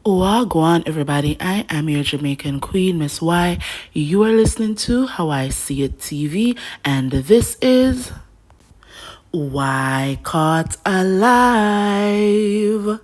Wagwan, everybody. I am your Jamaican queen, Miss Y. You are listening to How I See It TV, and this is Why Caught Alive.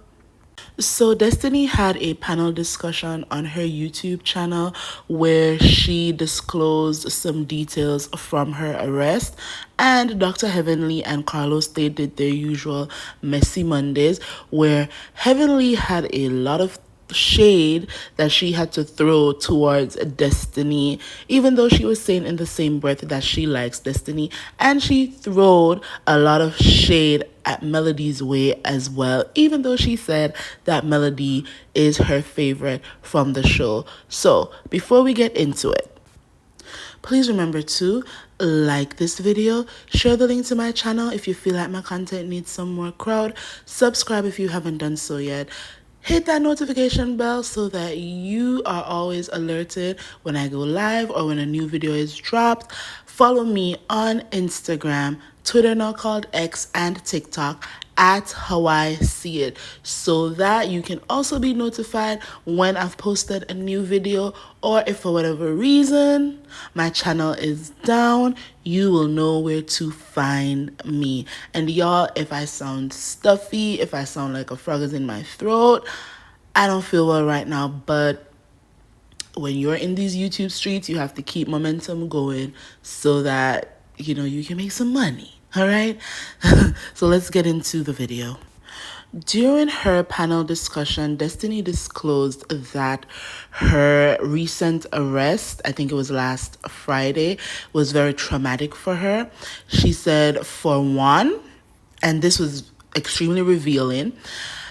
So Destiny had a panel discussion on her YouTube channel where she disclosed some details from her arrest, and Dr. Heavenly and Carlos, they did their usual messy Mondays where Heavenly had a lot of shade that she had to throw towards Destiny, even though she was saying in the same breath that she likes Destiny, and she throwed a lot of shade at Melody's way as well, even though she said that Melody is her favorite from the show. So before we get into it, please remember to like this video, share the link to my channel if you feel like my content needs some more crowd, subscribe if you haven't done so yet, hit that notification bell so that you are always alerted when I go live or when a new video is dropped. Follow me on Instagram, Twitter now called X, and TikTok at How I See It, so that you can also be notified when I've posted a new video, or if for whatever reason my channel is down, you will know where to find me. And y'all, if I sound stuffy, if I sound like a frog is in my throat, I don't feel well right now, but when you're in these YouTube streets, you have to keep momentum going so that, you can make some money. All right. So let's get into the video. During her panel discussion, Destiny disclosed that her recent arrest, I think it was last Friday, was very traumatic for her. She said, for one, and this was extremely revealing,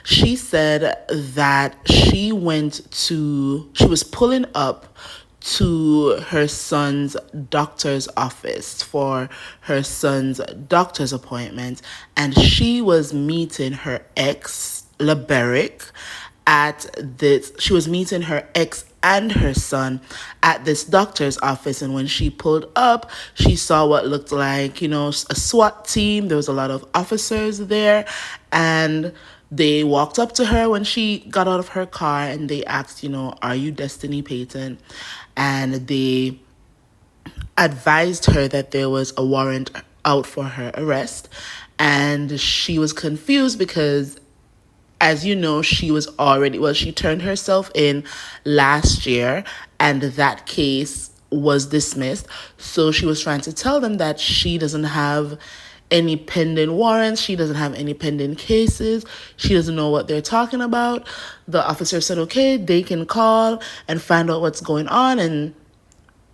she said that she was pulling up to her son's doctor's office for her son's doctor's appointment, and she was meeting her ex, Laberic, she was meeting her ex and her son at this doctor's office. And when she pulled up, she saw what looked like, a SWAT team. There was a lot of officers there, and they walked up to her when she got out of her car and they asked, are you Destiny Payton? And they advised her that there was a warrant out for her arrest. And she was confused because, as you know, she turned herself in last year and that case was dismissed. So she was trying to tell them that she doesn't have any pending warrants. She doesn't have any pending cases. She doesn't know what they're talking about. The officer said, okay, they can call and find out what's going on. And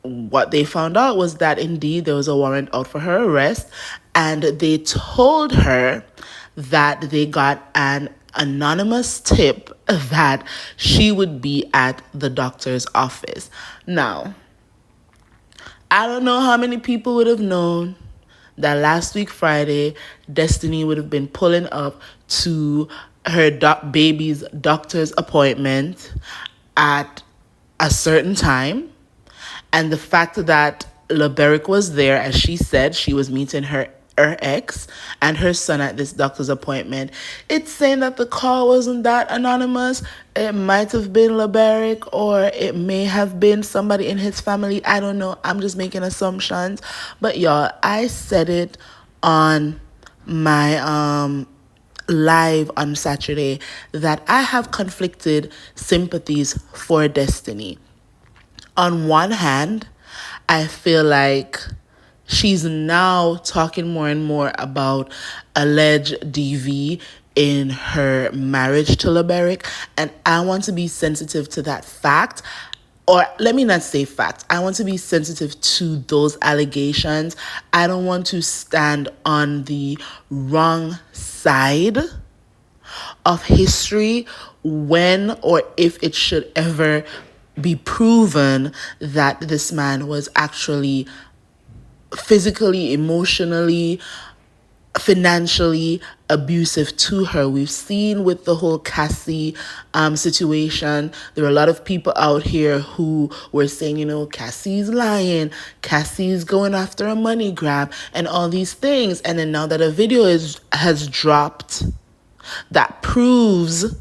what they found out was that indeed there was a warrant out for her arrest. And they told her that they got an anonymous tip that she would be at the doctor's office. Now, I don't know how many people would have known that last week Friday, Destiny would have been pulling up to her baby's doctor's appointment at a certain time. And the fact that Laberic was there, as she said, she was meeting her ex and her son at this doctor's appointment. It's saying that the call wasn't that anonymous. It might have been Laberic, or it may have been somebody in his family. I don't know. I'm just making assumptions. But y'all, I said it on my live on Saturday that I have conflicted sympathies for Destiny. On one hand, I feel like she's now talking more and more about alleged DV in her marriage to Laberic, and I want to be sensitive to that fact. Or let me not say fact. I want to be sensitive to those allegations. I don't want to stand on the wrong side of history when or if it should ever be proven that this man was actually physically, emotionally, financially abusive to her. We've seen with the whole Cassie situation, there were a lot of people out here who were saying, Cassie's lying, Cassie's going after a money grab, and all these things. And then now that a video has dropped that proves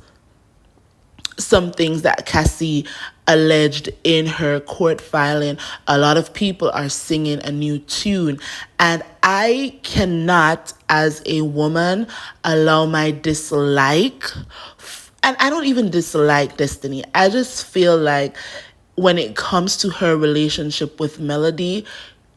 some things that Cassie alleged in her court filing. A lot of people are singing a new tune, and I cannot, as a woman, allow my dislike. And I don't even dislike Destiny. I just feel like when it comes to her relationship with Melody,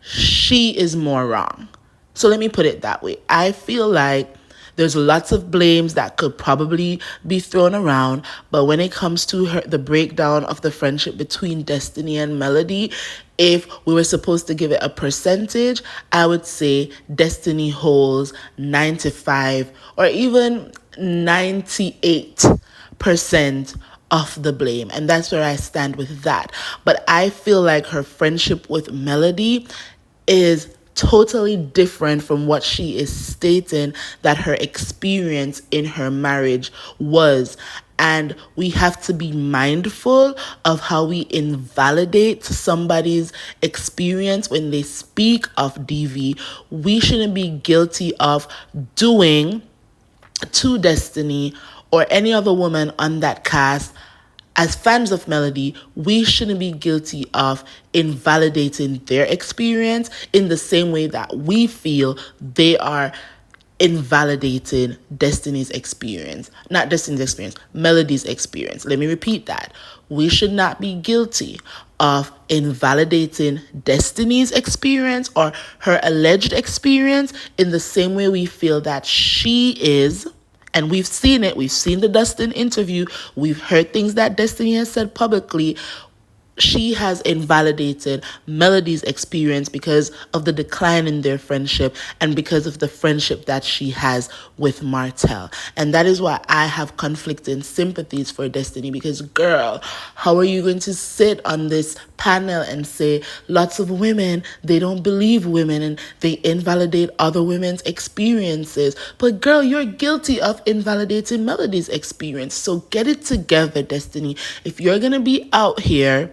she is more wrong. So let me put it that way. I feel like there's lots of blames that could probably be thrown around, but when it comes to the breakdown of the friendship between Destiny and Melody, if we were supposed to give it a percentage, I would say Destiny holds 95 or even 98% of the blame. And that's where I stand with that. But I feel like her friendship with Melody is totally different from what she is stating that her experience in her marriage was. And we have to be mindful of how we invalidate somebody's experience when they speak of DV. We shouldn't be guilty of doing to Destiny or any other woman on that cast. As fans of Melody, we shouldn't be guilty of invalidating their experience in the same way that we feel they are invalidating Destiny's experience. Not Destiny's experience, Melody's experience. Let me repeat that. We should not be guilty of invalidating Destiny's experience or her alleged experience in the same way we feel that she is. And we've seen it. We've seen the Dustin interview. We've heard things that Destiny has said publicly. She has invalidated Melody's experience because of the decline in their friendship and because of the friendship that she has with Martell. And that is why I have conflicting sympathies for Destiny, because girl, how are you going to sit on this panel and say lots of women, they don't believe women and they invalidate other women's experiences? But girl, you're guilty of invalidating Melody's experience. So get it together, Destiny. If you're going to be out here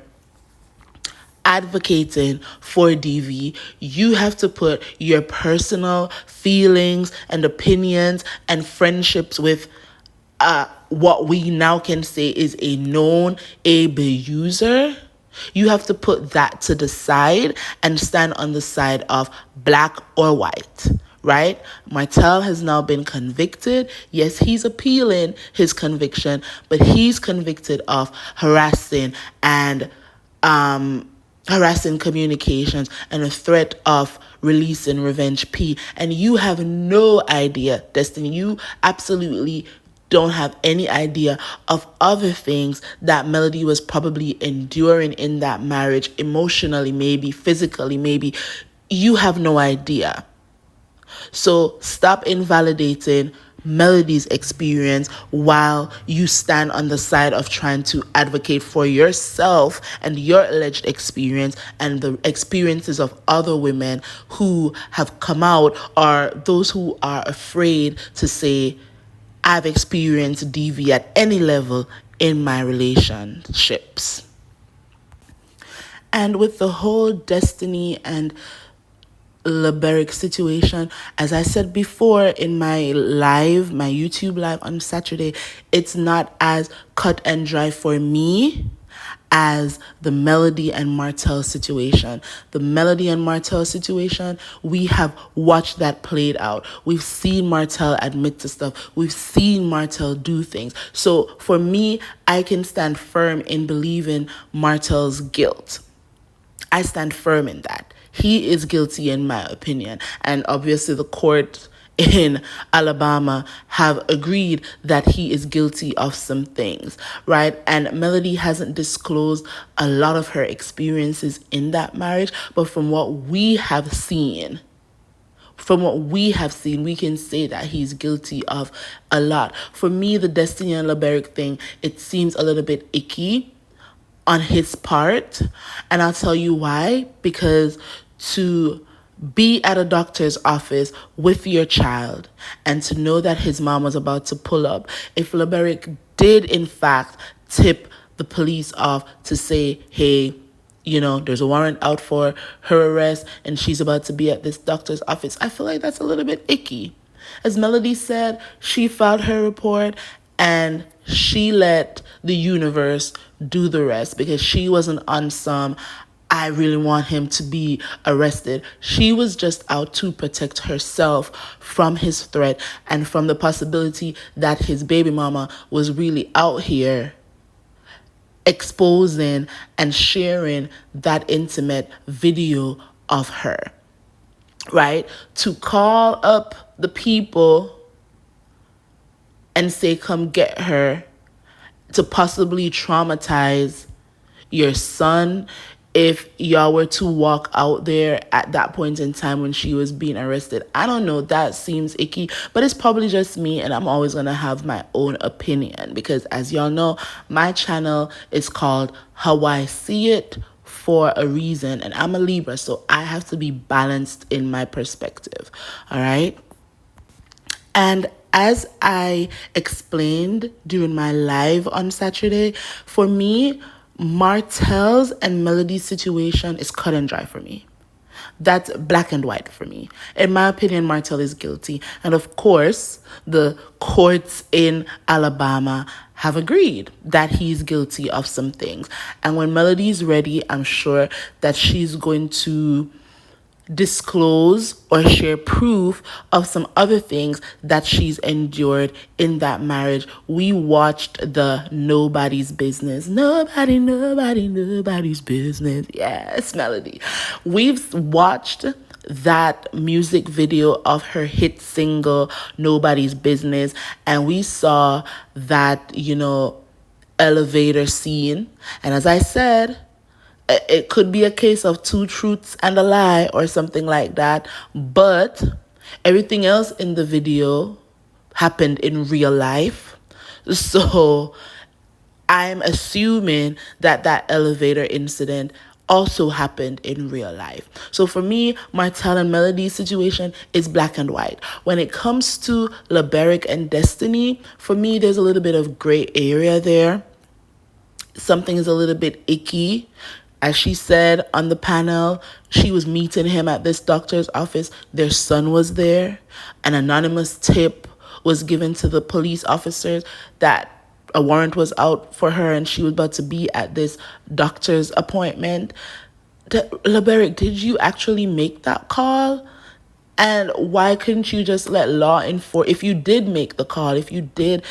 advocating for DV, you have to put your personal feelings and opinions and friendships with what we now can say is a known abuser. You have to put that to the side and stand on the side of black or white, right? Martell has now been convicted. Yes, he's appealing his conviction, but he's convicted of harassing communications and a threat of releasing Revenge P. And you have no idea, Destiny, you absolutely don't have any idea of other things that Melody was probably enduring in that marriage, emotionally, maybe physically, maybe. You have no idea. So stop invalidating Melody's experience while you stand on the side of trying to advocate for yourself and your alleged experience and the experiences of other women who have come out, or those who are afraid to say, I've experienced DV at any level in my relationships. And with the whole Destiny and Liberic situation, as I said before in my YouTube live on Saturday, it's not as cut and dry for me as the Melody and Martell situation. The Melody and Martell situation, we have watched that played out. We've seen Martell admit to stuff. We've seen Martell do things. So for me, I can stand firm in believing Martell's guilt. I stand firm in that. He is guilty in my opinion. And obviously the court in Alabama have agreed that he is guilty of some things, right? And Melody hasn't disclosed a lot of her experiences in that marriage, but from what we have seen, we can say that he's guilty of a lot. For me, the Destiny and Liberic thing, it seems a little bit icky on his part. And I'll tell you why. Because to be at a doctor's office with your child and to know that his mom was about to pull up, if Liberic did in fact tip the police off to say, hey, there's a warrant out for her arrest and she's about to be at this doctor's office, I feel like that's a little bit icky. As Melody said, she filed her report and she let the universe do the rest because she wasn't on some I really want him to be arrested. She was just out to protect herself from his threat and from the possibility that his baby mama was really out here exposing and sharing that intimate video of her, right? To call up the people and say, come get her, to possibly traumatize your son if y'all were to walk out there at that point in time when she was being arrested. I don't know, that seems icky, but it's probably just me, and I'm always gonna have my own opinion because, as y'all know, my channel is called How I See It for a reason, and I'm a Libra, so I have to be balanced in my perspective. All right. And as I explained during my live on Saturday, for me, Martel's and Melody's situation is cut and dry for me. That's black and white for me. In my opinion, Martel is guilty. And of course, the courts in Alabama have agreed that he's guilty of some things. And when Melody's ready, I'm sure that she's going to disclose or share proof of some other things that she's endured in that marriage. We watched the Nobody's Business. Nobody's business. Yes, Melody. We've watched that music video of her hit single, Nobody's Business, and we saw that, elevator scene. And as I said, it could be a case of two truths and a lie or something like that. But everything else in the video happened in real life. So I'm assuming that that elevator incident also happened in real life. So for me, Martel and Melody's situation is black and white. When it comes to Liberic and Destiny, for me, there's a little bit of gray area there. Something is a little bit icky. As she said on the panel, she was meeting him at this doctor's office. Their son was there. An anonymous tip was given to the police officers that a warrant was out for her and she was about to be at this doctor's appointment. Liberic, did you actually make that call? And why couldn't you just let law enforce, if you did make the call, if you did,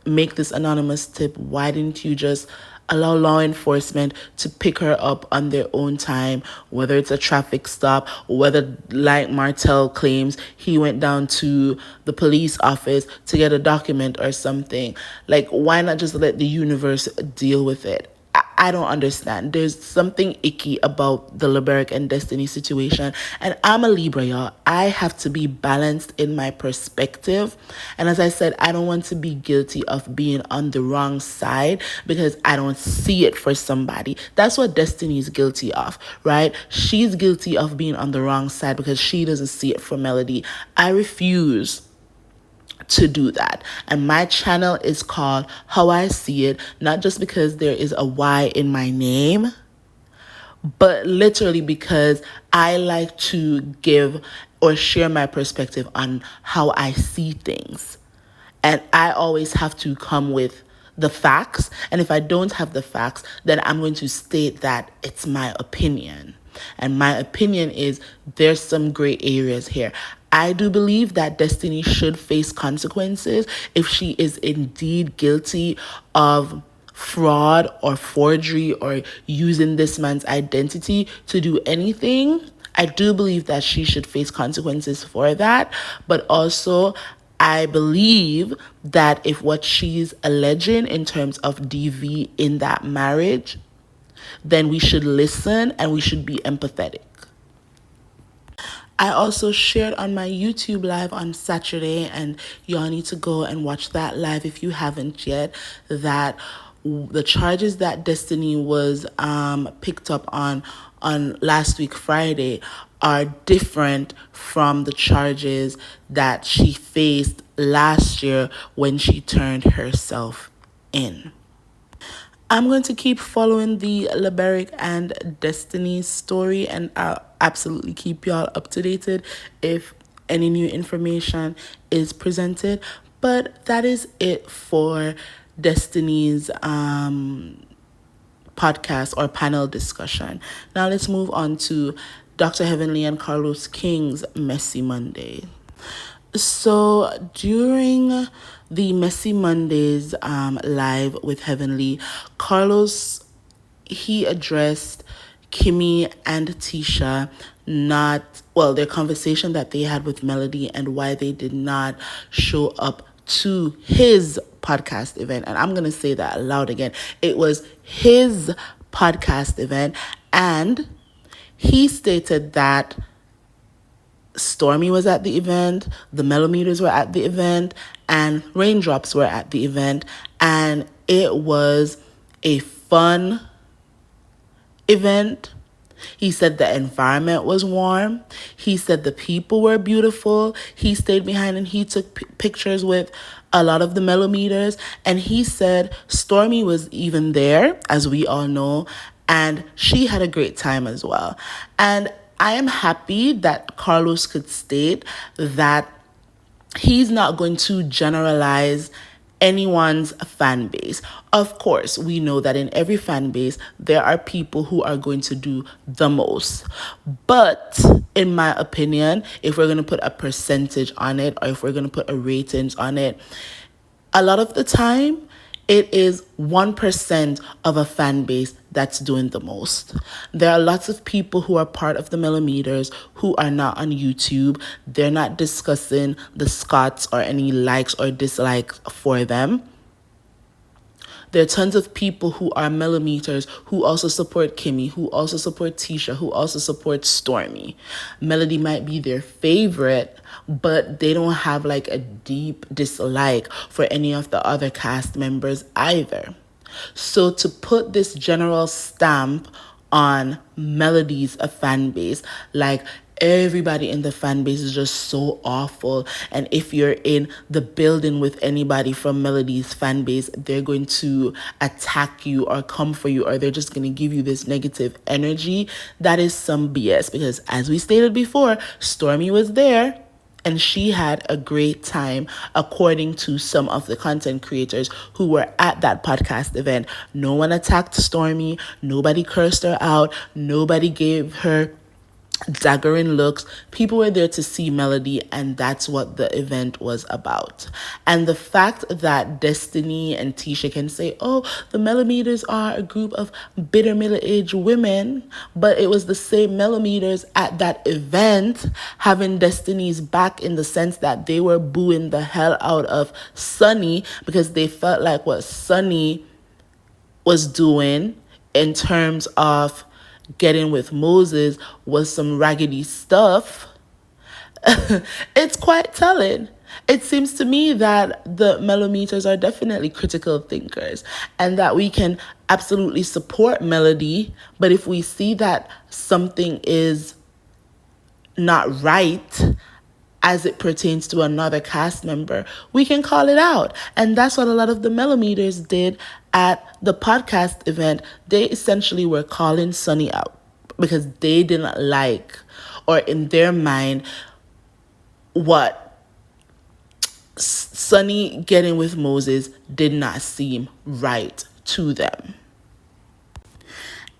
make this anonymous tip, why didn't you just allow law enforcement to pick her up on their own time, whether it's a traffic stop, or whether, like Martel claims, he went down to the police office to get a document or something. Like, why not just let the universe deal with it? I don't understand. There's something icky about the Liberic and Destiny situation. And I'm a Libra, y'all. I have to be balanced in my perspective. And as I said, I don't want to be guilty of being on the wrong side because I don't see it for somebody. That's what Destiny is guilty of, right? She's guilty of being on the wrong side because she doesn't see it for Melody. I refuse to do that. And my channel is called How I See It, not just because there is a Y in my name, but literally because I like to give or share my perspective on how I see things. And I always have to come with the facts. And if I don't have the facts, then I'm going to state that it's my opinion. And my opinion is there's some gray areas here. I do believe that Destiny should face consequences if she is indeed guilty of fraud or forgery or using this man's identity to do anything. I do believe that she should face consequences for that. But also, I believe that if what she's alleging in terms of DV in that marriage, then we should listen and we should be empathetic. I also shared on my YouTube live on Saturday, and y'all need to go and watch that live if you haven't yet, that the charges that Destiny was picked up on last week Friday are different from the charges that she faced last year when she turned herself in. I'm going to keep following the Liberic and Destiny story, and I'll absolutely keep y'all up to date if any new information is presented. But that is it for Destiny's podcast or panel discussion. Now let's move on to Dr. Heavenly and Carlos King's Messy Monday. So during the Messy Mondays live with Heavenly, Carlos, he addressed Kimmy and Tisha, their conversation that they had with Melody and why they did not show up to his podcast event. And I'm going to say that aloud again. It was his podcast event. And he stated that Stormy was at the event, the Mellometers were at the event, and Raindrops were at the event. And it was a fun event. He said the environment was warm. He said the people were beautiful. He stayed behind and he took pictures with a lot of the Mellometers. And he said Stormy was even there, as we all know, and she had a great time as well. And I am happy that Carlos could state that he's not going to generalize anyone's fan base. Of course, we know that in every fan base, there are people who are going to do the most. But in my opinion, if we're going to put a percentage on it, or if we're going to put a ratings on it, a lot of the time, it is 1% of a fan base that's doing the most. There are lots of people who are part of the Mellometers who are not on YouTube. They're not discussing the Scots or any likes or dislikes for them. There are tons of people who are Mellometers who also support Kimmy, who also support Tisha, who also support Stormy. Melody might be their favorite, but they don't have like a deep dislike for any of the other cast members either. So to put this general stamp on Melody's fan base, like everybody in the fan base is just so awful, and if you're in the building with anybody from Melody's fan base, they're going to attack you or come for you, or they're just going to give you this negative energy. That is some BS, because as we stated before, Stormy was there and she had a great time, according to some of the content creators who were at that podcast event. No one attacked Stormy, nobody cursed her out, nobody gave her daggering looks. People were there to see Melody, and that's what the event was about. And the fact that Destiny and Tisha can say, oh, the Mellometers are a group of bitter middle-aged women, but it was the same Mellometers at that event having Destiny's back, in the sense that they were booing the hell out of Sunny because they felt like what Sunny was doing in terms of getting with Moses was some raggedy stuff. It's quite telling. It seems to me that the Mellometers are definitely critical thinkers, and that we can absolutely support Melody, but if we see that something is not right as it pertains to another cast member, we can call it out. And that's what a lot of the Mellometers did at the podcast event. They essentially were calling Sunny out because they didn't like, or in their mind, what Sunny getting with Moses did not seem right to them.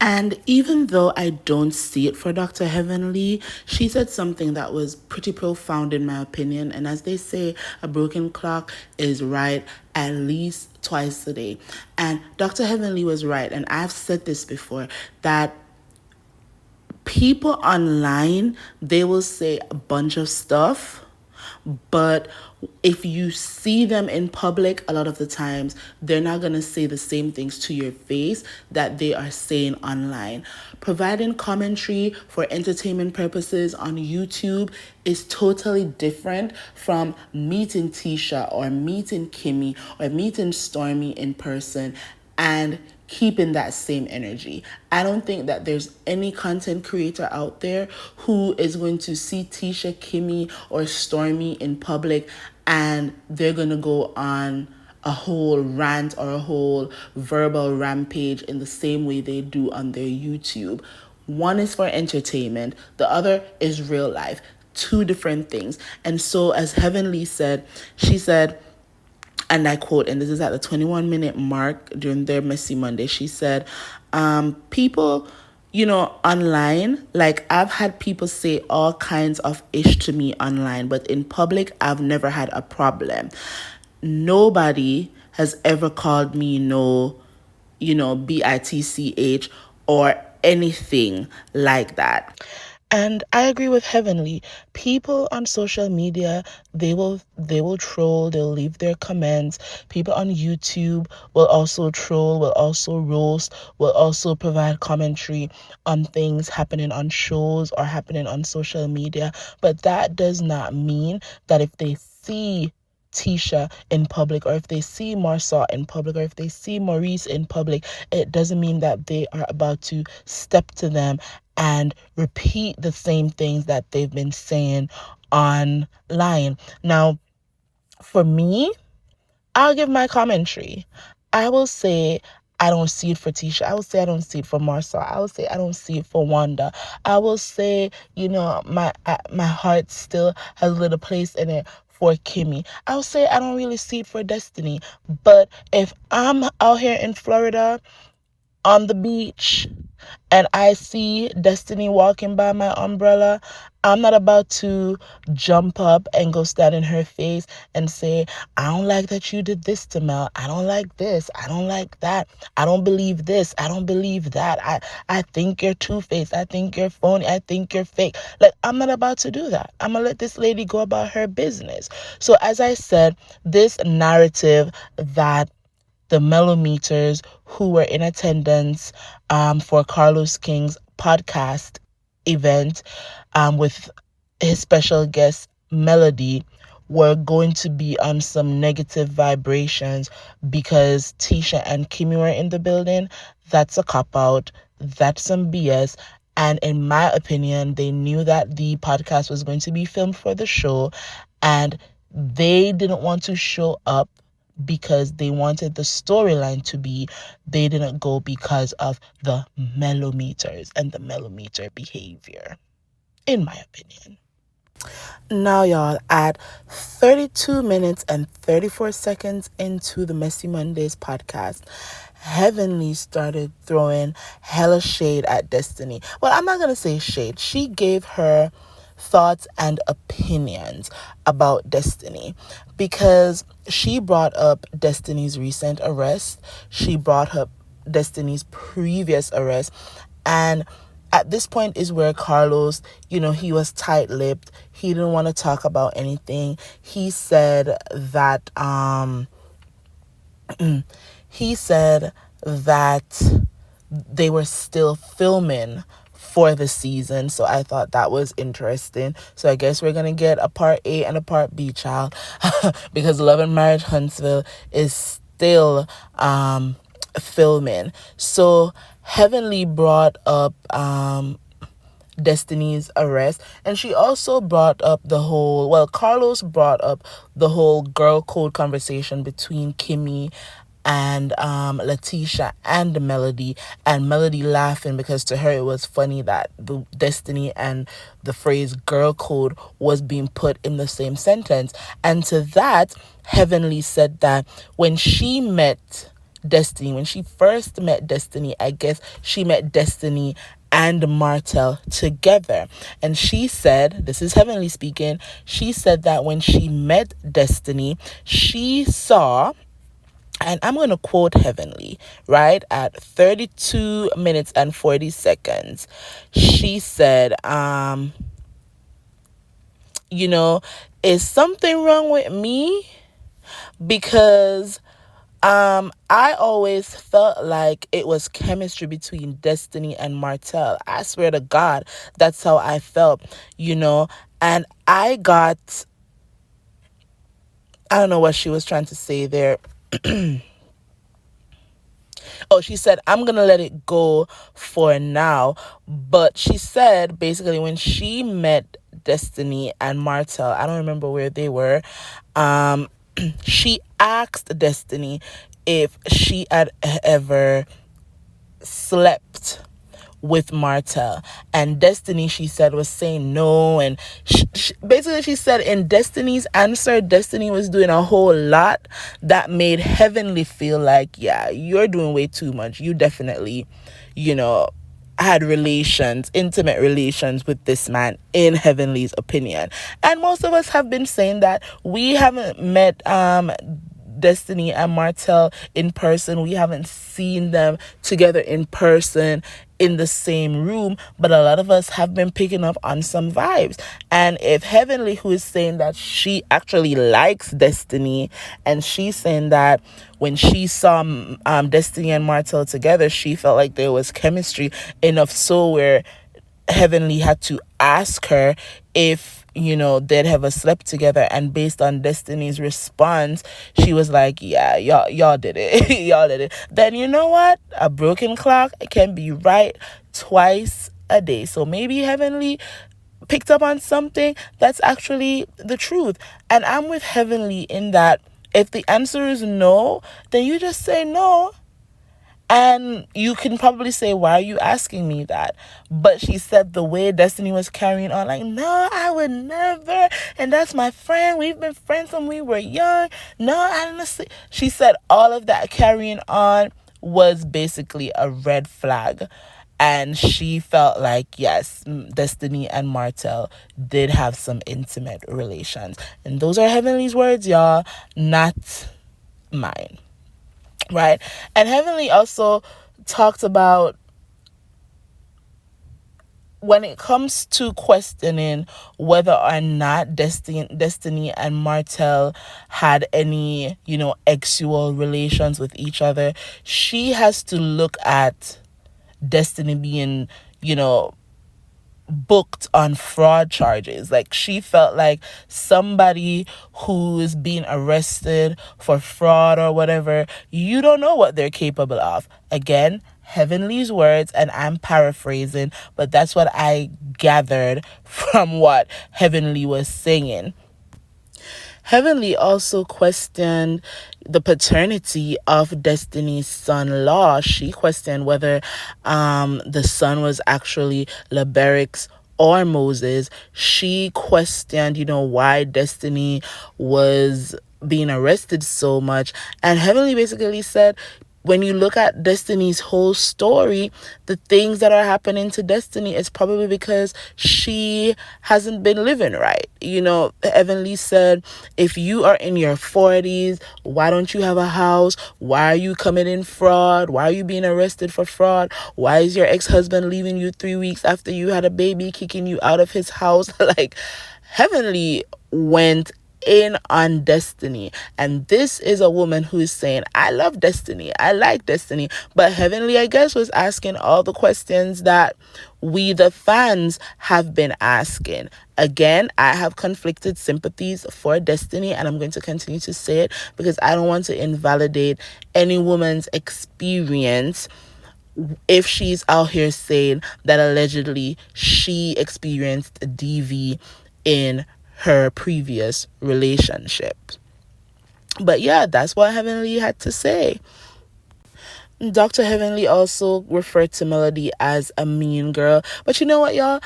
And even though I don't see it for Dr. Heavenly, she said something that was pretty profound in my opinion. And as they say, a broken clock is right at least twice a day. And Dr. Heavenly was right. And I've said this before, that people online, they will say a bunch of stuff, but if you see them in public, a lot of the times, they're not going to say the same things to your face that they are saying online. Providing commentary for entertainment purposes on YouTube is totally different from meeting Tisha or meeting Kimmy or meeting Stormy in person and keeping that same energy. I don't think that there's any content creator out there who is going to see Tisha, Kimmy, or Stormy in public and they're going to go on a whole rant or a whole verbal rampage in the same way they do on their YouTube. One is for entertainment, the other is real life. Two different things. And so as Heavenly said, she said, And I quote, and this is at the 21-minute mark during their Messy Monday. She said, people, online, like I've had people say all kinds of ish to me online, but in public, I've never had a problem. Nobody has ever called me bitch or anything like that. And I agree with Heavenly. People on social media, they will troll, they'll leave their comments. People on YouTube will also troll, will also roast, will also provide commentary on things happening on shows or happening on social media. But that does not mean that if they see Tisha in public, or if they see Marsaw in public, or if they see Maurice in public, it doesn't mean that they are about to step to them and repeat the same things that they've been saying online. Now, for me, I'll give my commentary. I will say I don't see it for Tisha. I will say I don't see it for Marcel. I will say I don't see it for Wanda. I will say, my heart still has a little place in it for Kimmy. I'll say I don't really see it for Destiny. But if I'm out here in Florida on the beach and I see Destiny walking by my umbrella, I'm not about to jump up and go stand in her face and say, I don't like that you did this to Mel. I don't like this. I don't like that. I don't believe this. I don't believe that. I think you're two-faced. I think you're phony. I think you're fake. Like, I'm not about to do that. I'm going to let this lady go about her business. So as I said, this narrative that the Mellometers who were in attendance for Carlos King's podcast event with his special guest Melody were going to be on some negative vibrations because Tisha and Kimmy were in the building. That's a cop out. That's some BS. And in my opinion, they knew that the podcast was going to be filmed for the show, and they didn't want to show up because they wanted the storyline to be they didn't go because of the Mellometers and the Mellometer behavior, in my opinion. Now, y'all, at 32 minutes and 34 seconds into the Messy Mondays podcast, Heavenly started throwing hella shade at Destiny. Well, I'm not going to say shade. She gave her thoughts and opinions about Destiny because she brought up Destiny's recent arrest. She brought up Destiny's previous arrest. And at this point is where Carlos, he was tight-lipped. He didn't want to talk about anything. He said that they were still filming for the season. So I thought that was interesting. So I guess we're going to get a part A and a part B, child, because Love and Marriage Huntsville is still filming. So Heavenly brought up Destiny's arrest, and she also brought up Carlos brought up the whole girl code conversation between Kimmy and Letitia and Melody, and Melody laughing because to her it was funny that the Destiny and the phrase girl code was being put in the same sentence. And to that, Heavenly said that when she first met Destiny, I guess she met Destiny and Martel together. And she said, this is Heavenly speaking, she said that when she met Destiny, she saw, and I'm going to quote Heavenly, right, at 32 minutes and 40 seconds. She said, is something wrong with me? Because I always felt like it was chemistry between Destiny and Martel. I swear to God, that's how I felt, and I don't know what she was trying to say there. Oh, she said, I'm going to let it go for now. But she said, basically, when she met Destiny and Martel, I don't remember where they were, she asked Destiny if she had ever slept with Martell. And Destiny, she said, was saying no. And basically, she said in Destiny's answer, Destiny was doing a whole lot that made Heavenly feel like, yeah, you're doing way too much. You definitely, you know, had relations, intimate relations with this man, in Heavenly's opinion. And most of us have been saying that. We haven't met Destiny and Martell in person. We haven't seen them together in person in the same room, but a lot of us have been picking up on some vibes. And if Heavenly, who is saying that she actually likes Destiny, and she's saying that when she saw Destiny and Martell together, she felt like there was chemistry, enough so where Heavenly had to ask her if, they'd ever slept together. And based on Destiny's response, she was like, yeah, y'all did it. Y'all did it. Then you know what? A broken clock can be right twice a day. So maybe Heavenly picked up on something that's actually the truth. And I'm with Heavenly in that if the answer is no, then you just say no. And you can probably say, why are you asking me that? But she said the way Destiny was carrying on, like, no, I would never. And that's my friend. We've been friends when we were young. No, honestly. She said all of that carrying on was basically a red flag. And she felt like, yes, Destiny and Martell did have some intimate relations. And those are Heavenly's words, y'all, not mine. Right? And Heavenly also talked about when it comes to questioning whether or not Destiny and Martell had any, sexual relations with each other, she has to look at Destiny being, booked on fraud charges. Like, she felt like somebody who is being arrested for fraud or whatever, you don't know what they're capable of. Again, Heavenly's words, and I'm paraphrasing, but that's what I gathered from what Heavenly was saying. Heavenly also questioned the paternity of Destiny's son-in-law. She questioned whether the son was actually Laberic's or Moses. She questioned, why Destiny was being arrested so much. And Heavenly basically said, when you look at Destiny's whole story, the things that are happening to Destiny is probably because she hasn't been living right. Heavenly said, if you are in your 40s, why don't you have a house? Why are you committing fraud? Why are you being arrested for fraud? Why is your ex-husband leaving you 3 weeks after you had a baby, kicking you out of his house? Like, Heavenly went in on Destiny. And this is a woman who is saying, I love Destiny, I like Destiny. But Heavenly, I guess, was asking all the questions that we, the fans, have been asking. Again, I have conflicted sympathies for Destiny, and I'm going to continue to say it because I don't want to invalidate any woman's experience if she's out here saying that allegedly she experienced DV in her previous relationship. But yeah, that's what Heavenly had to say. Dr. Heavenly also referred to Melody as a mean girl. But you know what, y'all?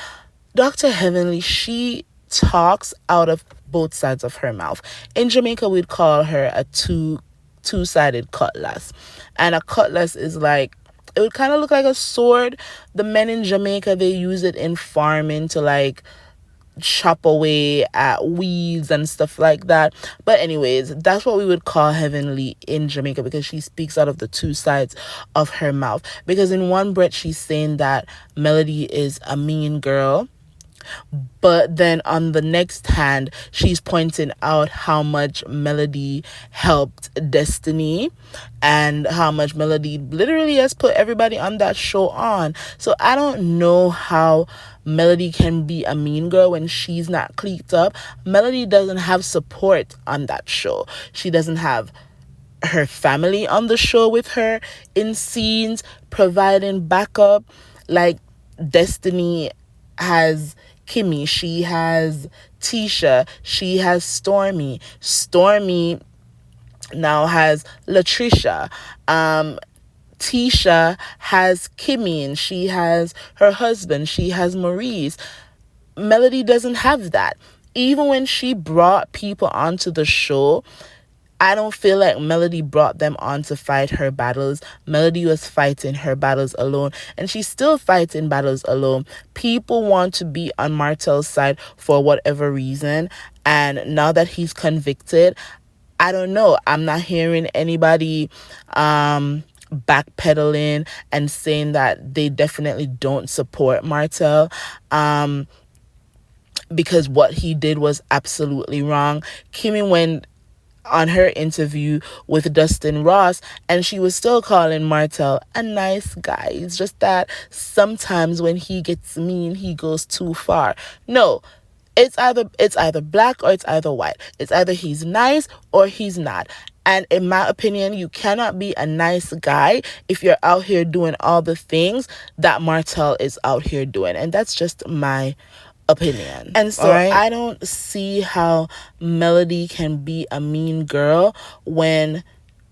Dr. Heavenly, she talks out of both sides of her mouth. In Jamaica, we'd call her a two-sided cutlass. And a cutlass is like, it would kind of look like a sword. The men in Jamaica, they use it in farming to like chop away at weeds and stuff like that. But anyways, that's what we would call Heavenly in Jamaica, because she speaks out of the two sides of her mouth. Because in one breath, she's saying that Melody is a mean girl, but then on the next hand, she's pointing out how much Melody helped Destiny and how much Melody literally has put everybody on that show on. So I don't know how Melody can be a mean girl when she's not clicked up. Melody doesn't have support on that show. She doesn't have her family on the show with her in scenes providing backup. Like, Destiny has Kimmy, she has Tisha, she has Stormy now has Latricia. Tisha has Kimmy, and she has her husband, she has Maurice. Melody doesn't have that. Even when she brought people onto the show, I don't feel like Melody brought them on to fight her battles. Melody was fighting her battles alone, and she's still fighting battles alone. People want to be on Martel's side for whatever reason, and now that he's convicted, I don't know. I'm not hearing anybody backpedaling and saying that they definitely don't support Martel. Because what he did was absolutely wrong. Kimmy went on her interview with Dustin Ross, and she was still calling Martel a nice guy. It's just that sometimes when he gets mean, he goes too far. No, it's either black or it's either white. It's either he's nice or he's not. And in my opinion, you cannot be a nice guy if you're out here doing all the things that Martel is out here doing. And that's just my opinion. And so I don't see how Melody can be a mean girl when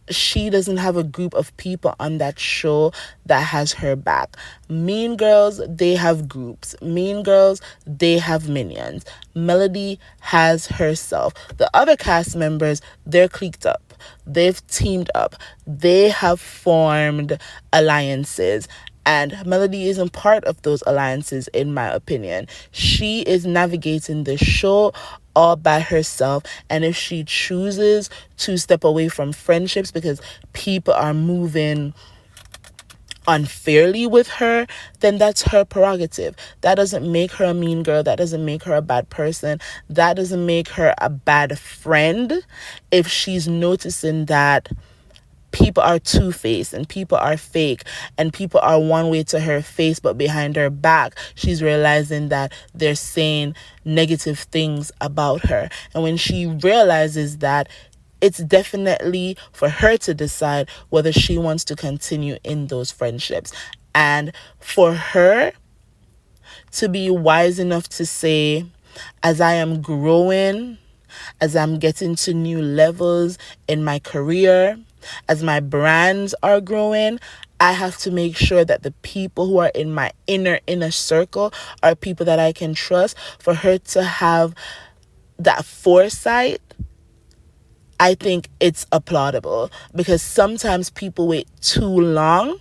she doesn't have a group of people on that show that has her back. Mean Girls, they have groups. Mean Girls, they have minions. Melody has herself. The other cast members, they're cliqued up. They've teamed up. They have formed alliances. And Melody isn't part of those alliances, in my opinion. She is navigating the show all by herself. And if she chooses to step away from friendships because people are moving unfairly with her, then that's her prerogative. That doesn't make her a mean girl. That doesn't make her a bad person. That doesn't make her a bad friend if she's noticing that people are two-faced and people are fake and people are one way to her face, but behind her back she's realizing that they're saying negative things about her. And when she realizes that, it's definitely for her to decide whether she wants to continue in those friendships. And for her to be wise enough to say, as I am growing, as I'm getting to new levels in my career, as my brands are growing, I have to make sure that the people who are in my inner circle are people that I can trust. For her to have that foresight, I think it's applaudable, because sometimes people wait too long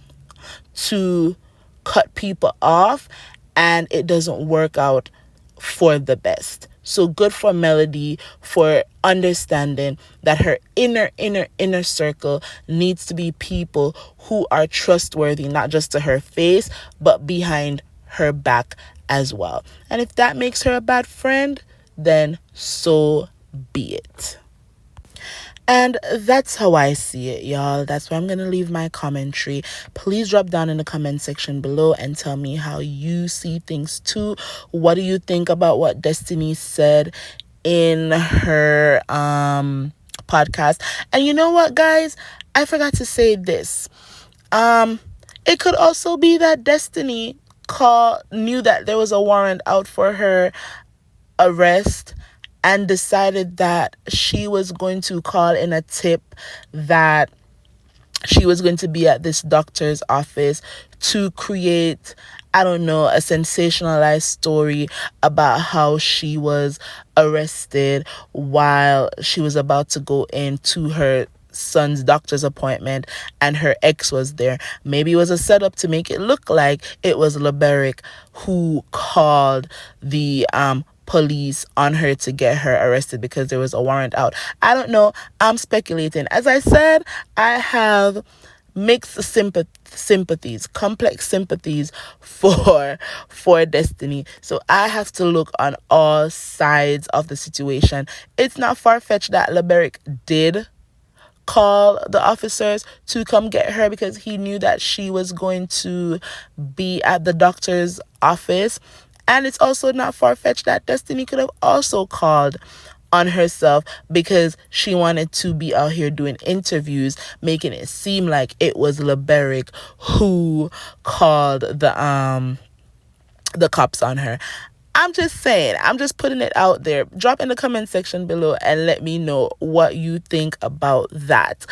to cut people off and it doesn't work out for the best. So good for Melody for understanding that her inner circle needs to be people who are trustworthy, not just to her face, but behind her back as well. And if that makes her a bad friend, then so be it. And that's how I see it, y'all. That's where I'm going to leave my commentary. Please drop down in the comment section below and tell me how you see things too. What do you think about what Destiny said in her podcast? And you know what, guys? I forgot to say this. It could also be that Destiny knew that there was a warrant out for her arrest and decided that she was going to call in a tip that she was going to be at this doctor's office to create, I don't know, a sensationalized story about how she was arrested while she was about to go into her son's doctor's appointment and her ex was there. Maybe it was a setup to make it look like it was LeBeric who called the police on her to get her arrested because there was a warrant out. I don't know. I'm speculating. As I said, I have mixed sympathies, complex sympathies for Destiny. So I have to look on all sides of the situation. It's not far-fetched that LeBeric did call the officers to come get her because he knew that she was going to be at the doctor's office. And it's also not far-fetched that Destiny could have also called on herself because she wanted to be out here doing interviews, making it seem like it was LeBeric who called the cops on her. I'm just saying, I'm just putting it out there. Drop in the comment section below and let me know what you think about that.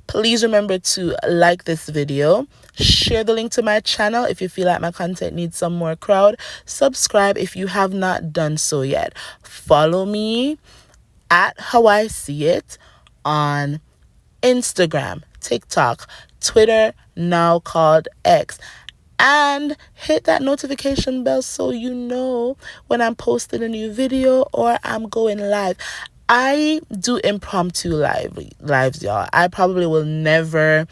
Please remember to like this video, share the link to my channel if you feel like my content needs some more crowd, subscribe if you have not done so yet. Follow me at How I See It on Instagram, TikTok, Twitter, now called X. And hit that notification bell so you know when I'm posting a new video or I'm going live. I do impromptu lives, y'all. I probably will never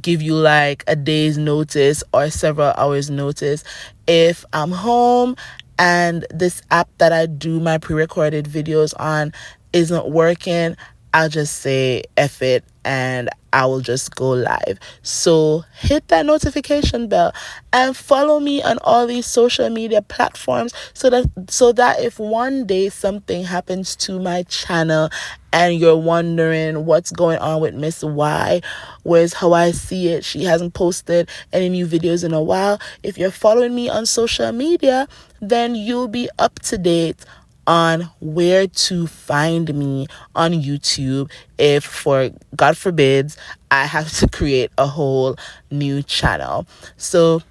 give you like a day's notice or several hours notice. If I'm home and this app that I do my pre-recorded videos on isn't working, I'll just say F it and I will just go live. So hit that notification bell and follow me on all these social media platforms so that if one day something happens to my channel and you're wondering what's going on with Miss Y, where's How I See It, she hasn't posted any new videos in a while. If you're following me on social media, then you'll be up to date on where to find me on YouTube if, for God forbids, I have to create a whole new channel. So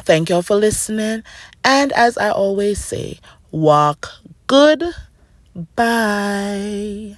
thank y'all for listening, and as I always say, walk good. Bye.